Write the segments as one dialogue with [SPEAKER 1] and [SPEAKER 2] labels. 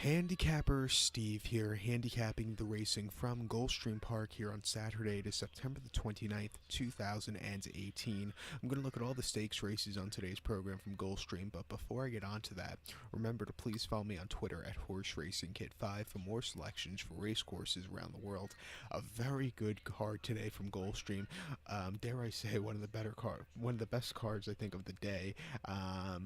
[SPEAKER 1] Handicapper Steve here, handicapping the racing from Gulfstream Park here on Saturday to September the 29th, 2018. I'm going to look at all the stakes races on today's program from Gulfstream, but before I get on to that, remember to please follow me on Twitter at Horse Racing Kit 5 for more selections for race courses around the world. A very good card today from Gulfstream. Dare I say, one of the best cards I think of the day. I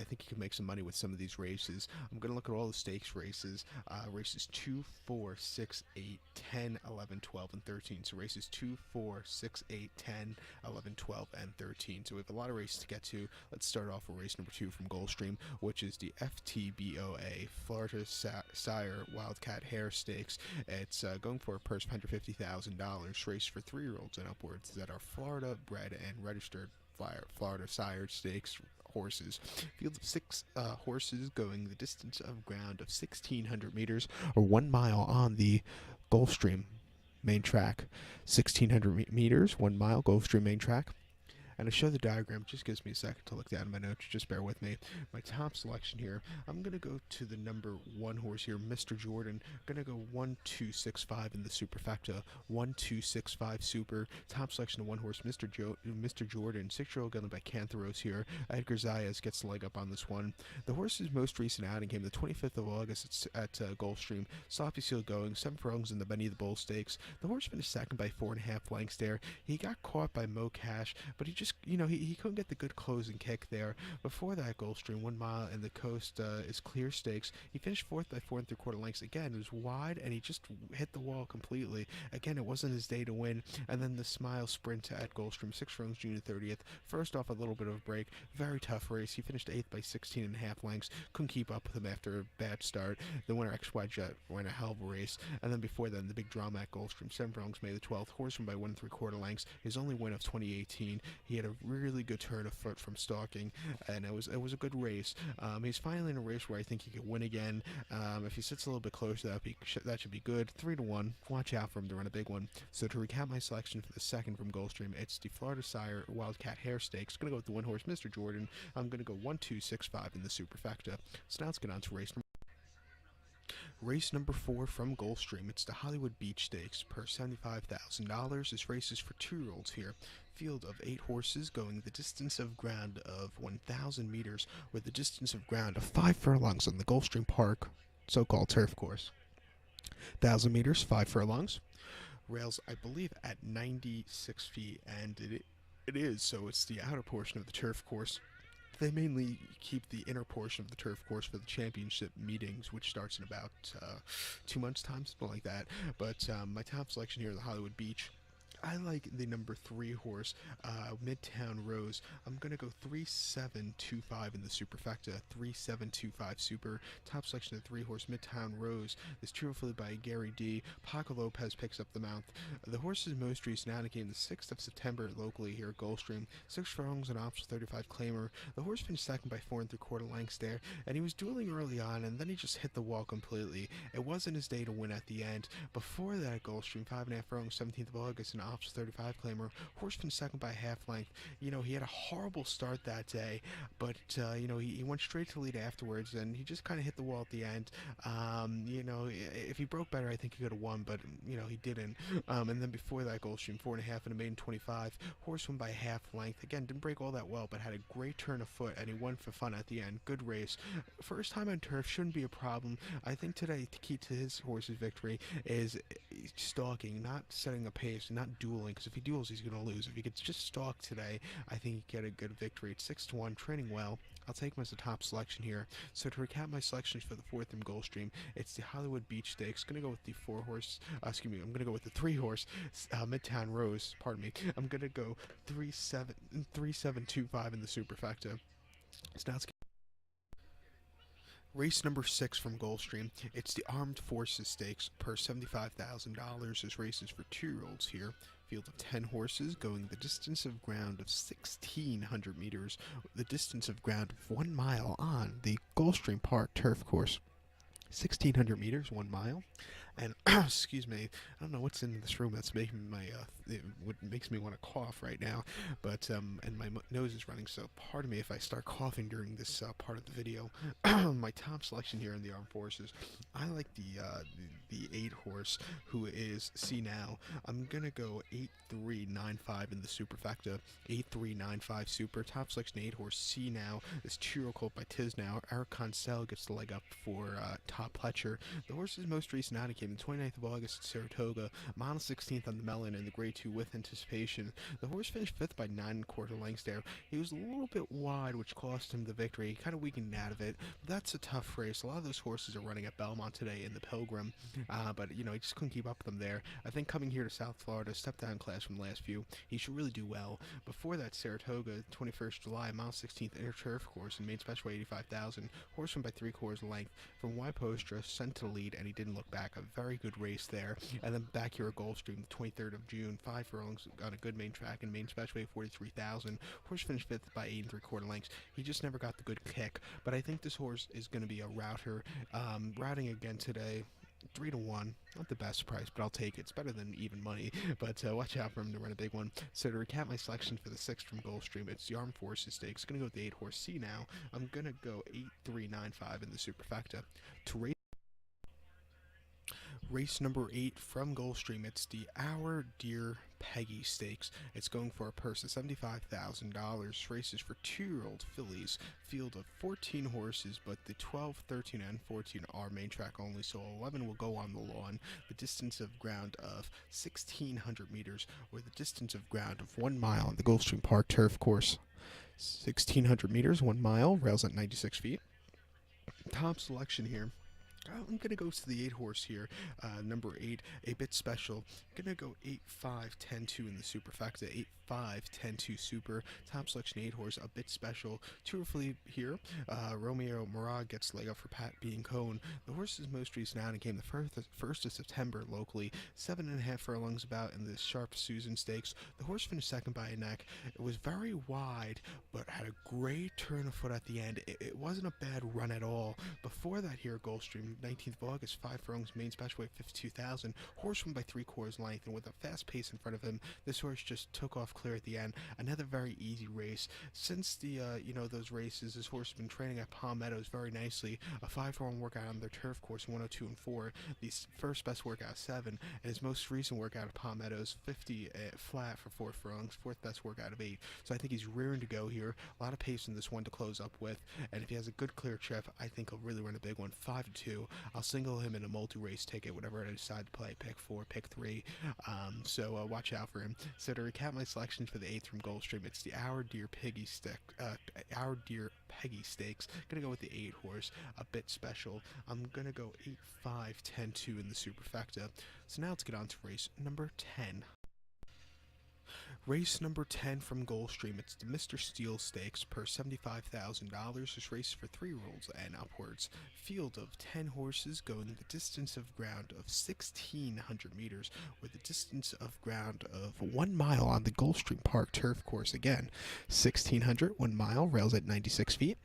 [SPEAKER 1] think you can make some money with some of these races. I'm going to look at all the stakes races, races 2, 4, 6, 8, 10, 11, 12, and 13. So races 2, 4, 6, 8, 10, 11, 12, and 13. So we have a lot of races to get to. Let's start off with race number 2 from Gulfstream, which is the FTBOA Florida Sire Wildcat Hare Stakes. It's going for a purse of $150,000. Race for 3-year-olds and upwards that are Florida bred and registered Florida Sire Stakes horses. Field of 6 horses going the distance of ground of 1,600 meters or 1 mile on the Gulfstream main track. 1,600 meters, 1 mile, Gulfstream main track. And to show the diagram, just gives me a second to look down at my notes. Just bear with me. My top selection here, I'm going to go to the number 1 horse here, Mr. Jordan. I'm going to go 1, 2, 6, 5 in the superfecta. 1, 2, 6, 5 super. Top selection of 1 horse, Mr. Jordan. 6-year-old gun by Cantharos here. Edgar Zayas gets the leg up on this one. The horse's most recent outing came the 25th of August at Gulfstream. Softly sealed going, 7 furlongs in the Benny the Bull Stakes. The horse finished second by 4.5 lengths there. He got caught by Mo Cash, but he just he couldn't get the good closing kick there. Before that, Gulfstream, 1 mile and the coast is clear stakes. He finished 4th by 4 3/4 lengths. Again, it was wide and he just hit the wall completely. Again, it wasn't his day to win. And then the Smile Sprint at Gulfstream, 6 furlongs, June 30th. First off, a little bit of a break. Very tough race. He finished 8th by 16.5 lengths. Couldn't keep up with him after a bad start. The winner, XY Jet, ran a hell of a race. And then before then, the big drama at Gulfstream, 7 furlongs, May the 12th. Horse won by 1 3/4 lengths. His only win of 2018. He had a really good turn of foot from stalking, and it was a good race. He's finally in a race where I think he could win again. If he sits a little bit closer, that should be good. 3-1. Watch out for him to run a big one. So to recap my selection for the second from Gulfstream, it's the Florida Sire Wildcat Hare Stakes. Gonna go with the 1 horse, Mr. Jordan. I'm gonna go 1, 2, 6, 5 in the superfecta. So now let's get on to race number 4 from Gulfstream. It's the Hollywood Beach Stakes per $75,000. This race is for 2-year-olds here. Field of 8 horses going the distance of ground of 1,000 meters with the distance of ground of 5 furlongs on the Gulfstream Park so-called turf course. 1,000 meters, 5 furlongs. Rails, I believe, at 96 feet, and it is, so it's the outer portion of the turf course. They mainly keep the inner portion of the turf course for the championship meetings, which starts in about 2 months' time, something like that. But my top selection here is the Hollywood Beach. I like the number 3 horse, Midtown Rose. I'm going to go 3-7-2-5 in the superfecta, 3-7-2-5 super. Top selection of 3 horse, Midtown Rose. This trio filled by Gary D. Paco Lopez picks up the mount. The horse's most recent outing came the 6th of September locally here at Gulfstream. 6 furlongs and optional 35 claimer. The horse finished second by 4 3/4 lengths there, and he was dueling early on, and then he just hit the wall completely. It wasn't his day to win at the end. Before that at Gulfstream, 5.5 furlongs, 17th of August, and option 35 claimer. Horse finished second by half length. He had a horrible start that day, but he went straight to lead afterwards, and he just kind of hit the wall at the end. If he broke better, I think he could have won, but he didn't. And then before that, Gulfstream, 4.5 and a maiden 25. Horse won by half length. Again, didn't break all that well, but had a great turn of foot, and he won for fun at the end. Good race. First time on turf shouldn't be a problem. I think today the key to his horse's victory is stalking, not setting a pace, not dueling, because if he duels, he's going to lose. If he gets just stalked today, I think he can get a good victory. It's 6-1, training well. I'll take him as the top selection here. So to recap my selections for the 4th from Gulfstream, it's the Hollywood Beach Stakes. Going to go with the 4 horse, I'm going to go with the 3 horse, Midtown Rose, pardon me. I'm going to go 3-7-2-5 in the superfecta. So now let's get race number 6 from Gulfstream. It's the Armed Forces Stakes per $75,000. This race is for 2-year-olds here. Field of 10 horses going the distance of ground of 1,600 meters, the distance of ground of 1 mile on the Gulfstream Park turf course. 1,600 meters, 1 mile. And excuse me, I don't know what's in this room that's making what makes me want to cough right now, but and my nose is running, so pardon me if I start coughing during this part of the video. My top selection here in the armed forces, I like the 8 horse who is See Now. I'm gonna go 8395 in the superfecta. 8395 super top selection 8 horse See Now is Chiro Colt by Tisnow. Eric Consell gets the leg up for Top Pletcher. The horse's most recent outing came the 29th of August at Saratoga, mile 16th on the Melon in the Grade 2 with Anticipation. The horse finished 5th by 9 1/4 lengths there. He was a little bit wide, which cost him the victory. He kind of weakened out of it, but that's a tough race. A lot of those horses are running at Belmont today in the Pilgrim, but he just couldn't keep up with them there. I think coming here to South Florida, step down class from the last few, he should really do well. Before that, Saratoga, 21st July, mile 16th inner turf course and main special 85,000. Horse won by 3/4 length from Postra, sent to the lead, and he didn't look back. A very good race there. And then back here at Gulfstream, the 23rd of June, 5 furlongs on a good main track and main special 43,000. Horse finished 5th by 8 3/4 lengths. He just never got the good kick, but I think this horse is going to be a router. Routing again today. 3 to 1, not the best price, but I'll take it. It's better than even money, but watch out for him to run a big one. So to recap my selection for the 6th from Gulfstream, it's the Armed Forces Stakes. Gonna go with the 8 horse See Now. I'm gonna go 8395 in the superfecta. To race number 8 from Gulfstream, it's the Our Dear Peggy Stakes. It's going for a purse of $75,000. Races for 2-year-old fillies. Field of 14 horses, but the 12, 13, and 14 are main track only, so 11 will go on the lawn. The distance of ground of 1,600 meters, or the distance of ground of 1 mile on the Gulfstream Park turf course. 1,600 meters, 1 mile, rails at 96 feet. Top selection here. I'm going to go to the 8 horse here, number 8, a bit special. I'm going to go 8-5-10-2 in the superfecta, 8-5-10-2 super. Top selection 8 horse, a bit special. Truthfully here, Romeo Murad gets leg up for Pat Bean Cone. The horse's most recent outing came the 1st of September locally, 7.5 furlongs about in the Sharp Susan Stakes. The horse finished 2nd by a neck. It was very wide, but had a great turn of foot at the end. It wasn't a bad run at all. Before that here at Gulfstream, 19th of August, 5 furlongs, main special weight 52,000. Horse won by 3/4 length, and with a fast pace in front of him, this horse just took off clear at the end. Another very easy race. Since the those races, this horse has been training at Palm Meadows very nicely. A 5-furlong workout on their turf course, 102 and 4. The first best workout 7, and his most recent workout at Palm Meadows, 50 flat for 4 furlongs, 4th best workout of 8. So I think he's rearing to go here. A lot of pace in this one to close up with, and if he has a good clear trip, I think he'll really run a big one. 5-2. I'll single him in a multi-race ticket, whatever I decide to play. Pick 4, pick 3. So watch out for him. So to recap my selections for the 8th from Gulfstream, it's the Our Dear Peggy Stakes. Gonna go with the 8 horse, a bit special. I'm gonna go 8-5-10-2 in the superfecta. So now let's get on to race number 10. Race number 10 from Gulfstream, it's the Mr. Steele Stakes per $75,000. This race is for 3-year-olds and upwards. Field of 10 horses going the distance of ground of 1,600 meters, with the distance of ground of 1 mile on the Gulfstream Park turf course. Again, 1,600, 1 mile, rails at 96 feet.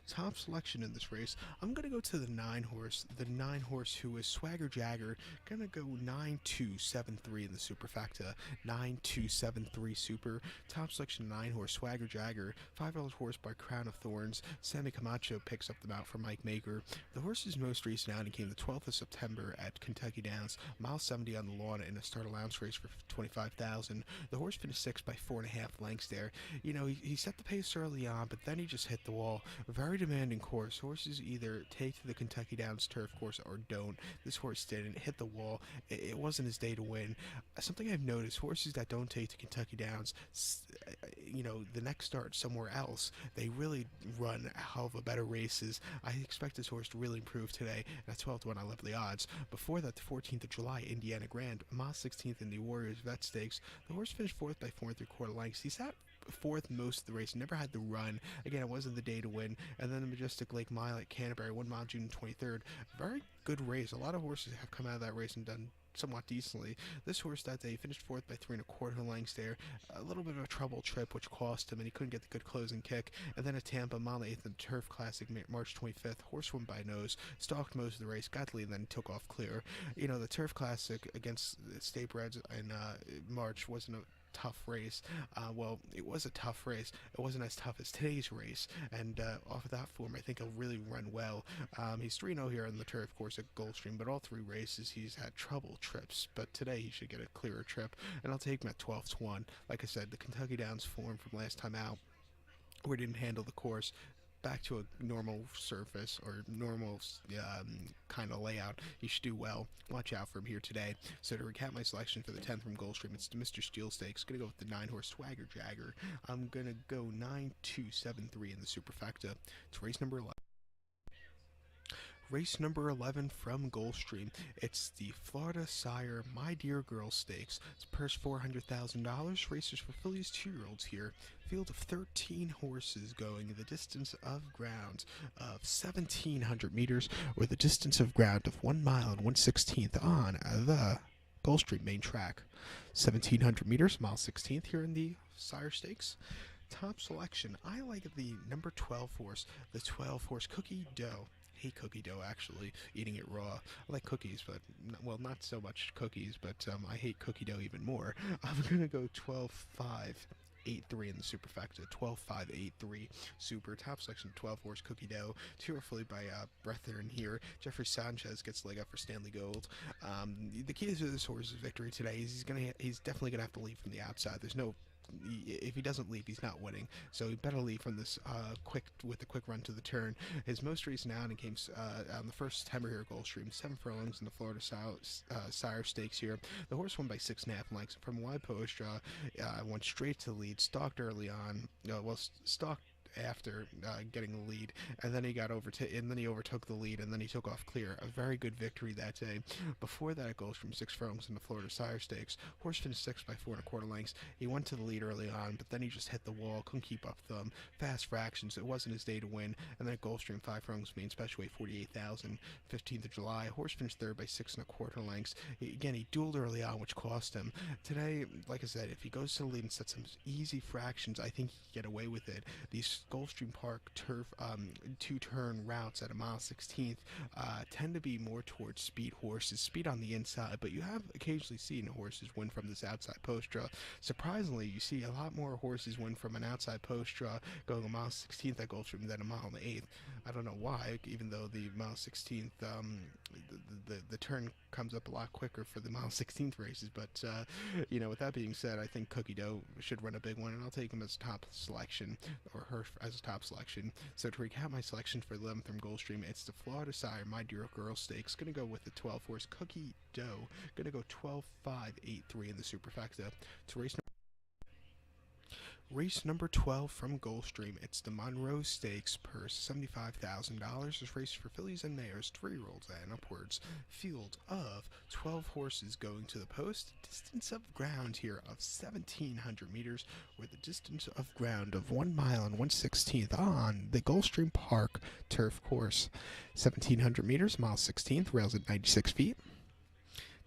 [SPEAKER 1] Top selection in this race, I'm going to go to the 9 horse. The 9 horse who is Swagger Jagger. Going to go 9-2-7-3 in the superfecta. 9-2-7-3 super. Top selection 9 horse Swagger Jagger. $5 horse by Crown of Thorns. Sammy Camacho picks up the mount for Mike Maker. The horse's most recent outing came the 12th of September at Kentucky Downs. Mile 70 on the lawn in a start allowance race for 25,000. The horse finished 6th by 4.5 lengths there. He set the pace early on, but then he just hit the wall. Very demanding course. Horses either take to the Kentucky Downs turf course or don't. This horse didn't. Hit the wall. It wasn't his day to win. Something I've noticed, horses that don't take to Kentucky Downs, the next start somewhere else, they really run a hell of a better races. I expect this horse to really improve today. That's 12-1. I love the odds. Before that, the 14th of July, Indiana Grand, mile 16th in the Warriors Vet Stakes. The horse finished 4th by 4 3/4 lengths. He sat fourth most of the race, never had the run. Again, it wasn't the day to win. And then the Majestic Lake Mile at Canterbury, 1 mile, June 23rd. Very good race. A lot of horses have come out of that race and done somewhat decently. This horse that day finished fourth by 3 1/4 lengths there. A little bit of a trouble trip, which cost him, and he couldn't get the good closing kick. And then at Tampa, mile 8th in the Turf Classic, March 25th. Horse won by nose, stalked most of the race, got the lead, and then took off clear. You know, the Turf Classic against the State Breds in March wasn't a tough race. Well, it was a tough race. It wasn't as tough as today's race, and off of that form, I think he'll really run well. He's 3-0 here on the turf course at Gulfstream, but all 3 races he's had trouble trips, but today he should get a clearer trip, and I'll take him at 12-1. Like I said, the Kentucky Downs form from last time out, where he didn't handle the course, back to a normal surface or normal kind of layout, he should do well. Watch out for him here today. So to recap my selection for the 10th from Gulfstream, it's the Mr. Steel Stakes. Gonna go with the 9-horse Swagger Jagger. I'm gonna go 9-2-7-3 in the superfecta. It's race number 11. Race number 11 from Gulfstream. It's the Florida Sire My Dear Girl Stakes. It's purse $400,000. Racers for fillies 2-year-olds here. Field of 13 horses going the distance of ground of 1,700 meters, or the distance of ground of 1 mile and 1/16th on the Gulfstream main track. 1,700 meters, mile 16th here in the Sire Stakes. Top selection. I like the number 12 horse, the 12 horse Cookie Dough. Hate cookie dough, actually, eating it raw. I like cookies, but, well, not so much cookies, but I hate cookie dough even more. I'm going to go 12-5-8-3 in the superfecta. 12-5-8-3 super. Top selection, 12 horse Cookie Dough. 2 are fully by Brethren here. Jeffrey Sanchez gets the leg up for Stanley Gold. The key to this horse's victory today is he's definitely going to have to lead from the outside. There's no if he doesn't leave, he's not winning. So he better leave from this quick run to the turn. His most recent outing came on the 1st September here at Gulfstream, 7 furlongs in the Florida Sire Stakes here. The horse won by 6.5 lengths from wide post draw. Went straight to the lead, stalked early on. Stalked after getting the lead, and then he overtook the lead, and then he took off clear. A very good victory that day. Before that, it goes from 6 furlongs in the Florida Sire Stakes. Horse finished 6th by 4 1/4 lengths. He went to the lead early on, but then he just hit the wall, couldn't keep up with them. Fast fractions. It wasn't his day to win. And then at Gulfstream, 5 furlongs, main special weight 48,000. 15th of July. Horse finished 3rd by 6 1/4 lengths. Again, he dueled early on, which cost him. Today, like I said, if he goes to the lead and sets some easy fractions, I think he can get away with it. These Gulfstream Park turf 2-turn routes at a mile 16th tend to be more towards speed horses, speed on the inside, but you have occasionally seen horses win from this outside post draw. Surprisingly, you see a lot more horses win from an outside post draw going a mile 16th at Gulfstream than a mile on the 8th. I don't know why, even though the mile 16th, the turn comes up a lot quicker for the mile 16th races, but with that being said, I think Cookie Dough should run a big one, and I'll take him as top selection, or her as a top selection. So to recap my selection for the 11th from Gulfstream, it's the Florida Sire My Dear Girl Stakes. Gonna go with the 12 horse Cookie Dough. Gonna go 12-5-8-3 in the superfecta. To race number 12 from Gulfstream, it's the Monroe Stakes, purse $75,000. This race for fillies and mares, 3-year-olds and upwards. Field of 12 horses going to the post. Distance of ground here of 1,700 meters, or the distance of ground of 1 mile and 1/16th on the Gulfstream Park turf course. 1,700 meters, mile 16th, rails at 96 feet.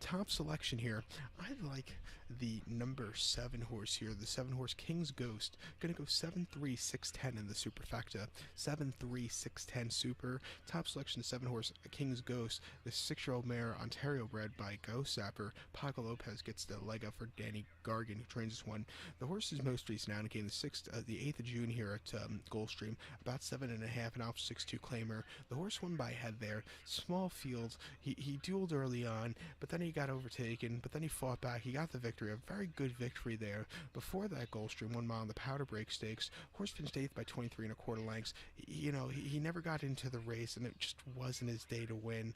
[SPEAKER 1] Top selection here, I like the number 7 horse here, the 7 horse King's Ghost. Gonna go 7-3-6-10 in the superfecta. 7-3-6-10 super. Top selection, 7 horse King's Ghost, the 6-year-old mare, Ontario bred by Ghost Zapper. Paco Lopez gets the leg up for Danny Gargan, who trains this one. The horse's most recent outing came the 8th of June here at Gulfstream, about 7.5, an off 6-2 claimer. The horse won by head there. Small field. He dueled early on, but then he got overtaken, but then he fought back. He got the victory. A very good victory there. Before that, Gulfstream, 1 mile in the Powder Break Stakes. Horse finished 8th by 23 1/4 lengths. He never got into the race, and it just wasn't his day to win.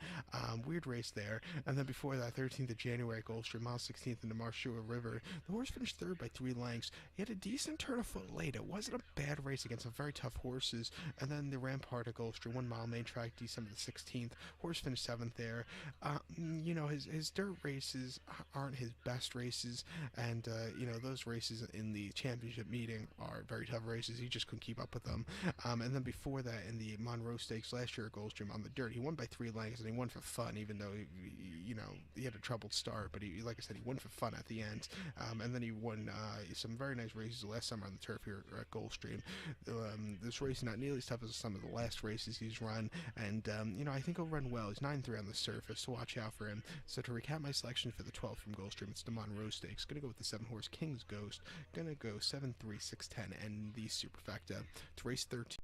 [SPEAKER 1] Weird race there. And then before that, 13th of January at Gulfstream, mile 16th in the Marshua River. The horse finished 3rd by 3 lengths. He had a decent turn of foot late. It wasn't a bad race against some very tough horses. And then the Rampart at Gulfstream, 1 mile main track, December the 16th. Horse finished 7th there. His dirt races aren't his best races. races, and those races in the championship meeting are very tough races. He just couldn't keep up with them. And then before that, in the Monroe Stakes last year at Gulfstream on the dirt, he won by 3 lengths, and he won for fun, even though he had a troubled start. But like I said, he won for fun at the end. And then he won some very nice races last summer on the turf here at Gulfstream. This race is not nearly as tough as some of the last races he's run, and I think he'll run well. He's 9-3 on the surface, so watch out for him. So to recap my selection for the 12th from Gulfstream, it's the Monroe Stakes. Gonna go with the 7-horse King's Ghost. Gonna go 7-3, 6-10, and the superfecta. It's race 13.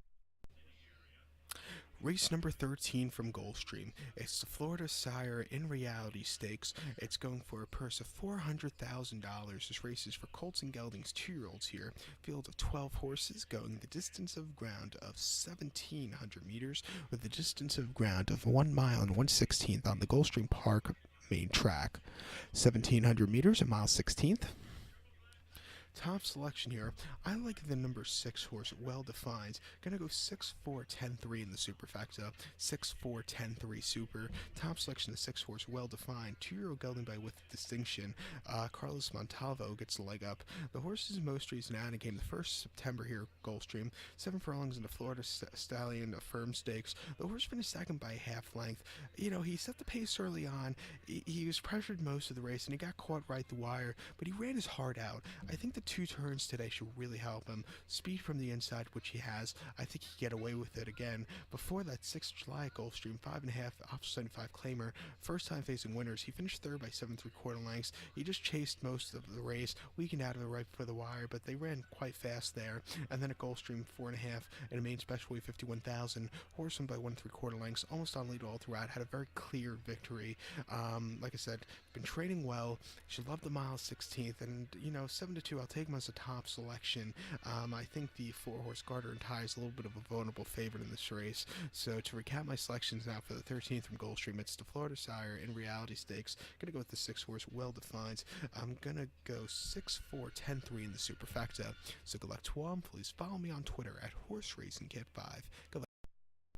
[SPEAKER 1] Race number 13 from Gulfstream. It's the Florida Sire in Reality Stakes. It's going for a purse of $400,000. This race is for Colts and Geldings 2-year-olds here. Field of 12 horses going the distance of ground of 1,700 meters with a distance of ground of 1 mile and 1/16th on the Gulfstream Park main track. 1,700 meters, a mile 16th. Top selection here. I like the number 6 horse, well defined. Gonna go 6-4, 10-3 in the superfecta. 6-4, 10-3 super. Top selection, the 6 horse, well defined. 2-year-old gelding by with distinction. Carlos Montalvo gets a leg up. The horse's most recent outing came the 1st of September here at Gulfstream. 7 furlongs in the Florida Stallion Firm Stakes. The horse finished second by half length. He set the pace early on. He was pressured most of the race, and he got caught right the wire, but he ran his heart out. I think the 2 turns today should really help him. Speed from the inside, which he has. I think he can get away with it again. Before that, 6th of July at Gulfstream, 5.5 off 75 claimer. First time facing winners. He finished 3rd by 7.75 lengths. He just chased most of the race, weakened out of it right before the wire, but they ran quite fast there. And then at Gulfstream, 4.5 and a main special weight 51,000. Horse won by 1.75 lengths, almost on lead all throughout. Had a very clear victory. Like I said, been training well. Should love the mile 16th, and 7-2. I'll take him as a top selection. I think the 4-horse Garter and Tie is a little bit of a vulnerable favorite in this race. So to recap my selections now for the 13th from Gulfstream, it's the Florida Sire in Reality Stakes. Gonna go with the 6-horse, well defined. I'm gonna go 6-4, 10-3 in the superfecta. So good luck to all. Please follow me on Twitter at HorseRacingKit5. Good luck.